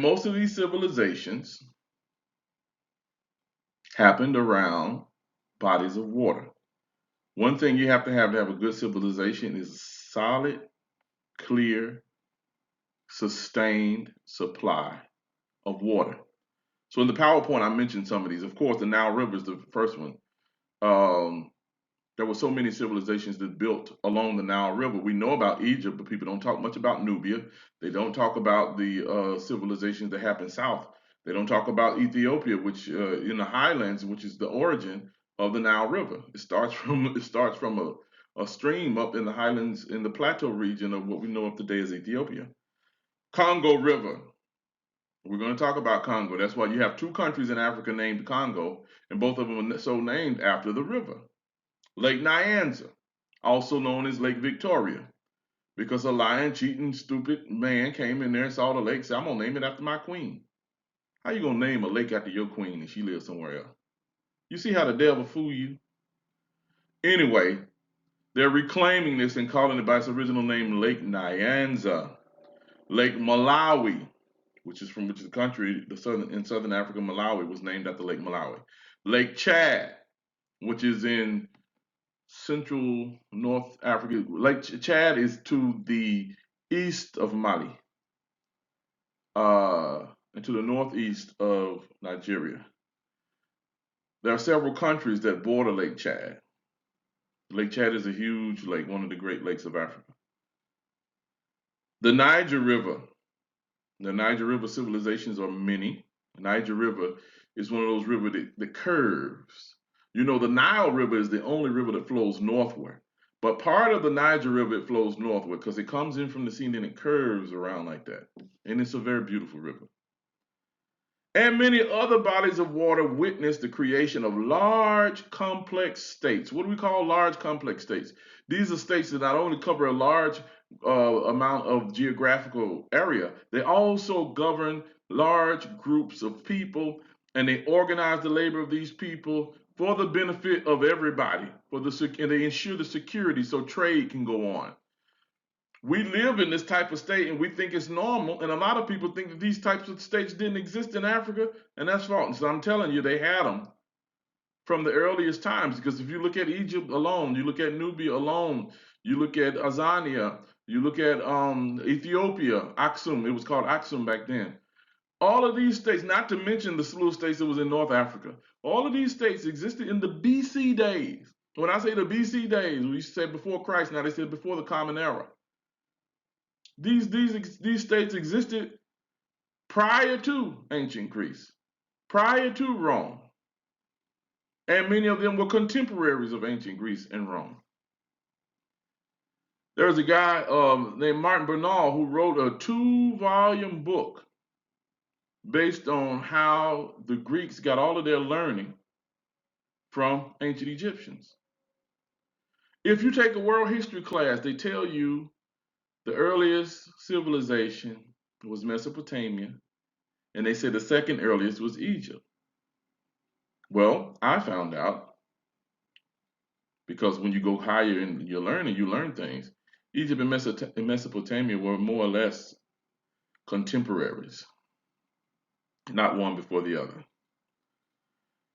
Most of these civilizations happened around bodies of water. One thing you have to have a good civilization is a solid, clear, sustained supply of water. So in the PowerPoint, I mentioned some of these. Of course, the Nile River is the first one. Um, there were so many civilizations that built along the Nile River. We know about Egypt, but people don't talk much about Nubia. They don't talk about the civilizations that happen south. They don't talk about Ethiopia, which in the highlands, which is the origin of the Nile River. It starts from a stream up in the highlands in the plateau region of what we know of today as Ethiopia. Congo River. We're going to talk about Congo. That's why you have two countries in Africa named Congo, and both of them are so named after the river. Lake Nyanza, also known as Lake Victoria, because a lying, cheating, stupid man came in there and saw the lake, said, "I'm gonna name it after my queen." How you gonna name a lake after your queen and she lives somewhere else? You see how the devil fool you? Anyway, they're reclaiming this and calling it by its original name Lake Nyanza. Lake Malawi, which is the country in southern Africa, Malawi was named after Lake Malawi. Lake Chad, which is in Central North Africa. Lake Chad is to the east of Mali, and to the northeast of Nigeria. There are several countries that border Lake Chad. Lake Chad is a huge lake, one of the great lakes of Africa. The Niger River. The Niger River civilizations are many. The Niger River is one of those rivers that curves. You know, the Nile River is the only river that flows northward. But part of the Niger River, it flows northward because it comes in from the sea and then it curves around like that. And it's a very beautiful river. And many other bodies of water witness the creation of large, complex states. What do we call large, complex states? These are states that not only cover a large amount of geographical area, they also govern large groups of people, and they organize the labor of these people for the benefit of everybody. And they ensure the security so trade can go on. We live in this type of state and we think it's normal, and a lot of people think that these types of states didn't exist in Africa, and that's false. So I'm telling you, they had them from the earliest times, because if you look at Egypt alone, you look at Nubia alone, you look at Azania, you look at Ethiopia, Aksum, it was called Aksum back then. All of these states, not to mention the slew of states that was in North Africa, all of these states existed in the BC days. When I say the BC days, we said before Christ, now they said before the Common Era. These states existed prior to ancient Greece, prior to Rome, and many of them were contemporaries of ancient Greece and Rome. There was a guy named Martin Bernal who wrote a 2-volume book based on how the Greeks got all of their learning from ancient Egyptians. If you take a world history class, they tell you the earliest civilization was Mesopotamia, and they say the second earliest was Egypt. Well, I found out, because when you go higher in your learning, you learn things. Egypt and Mesopotamia were more or less contemporaries, not one before the other.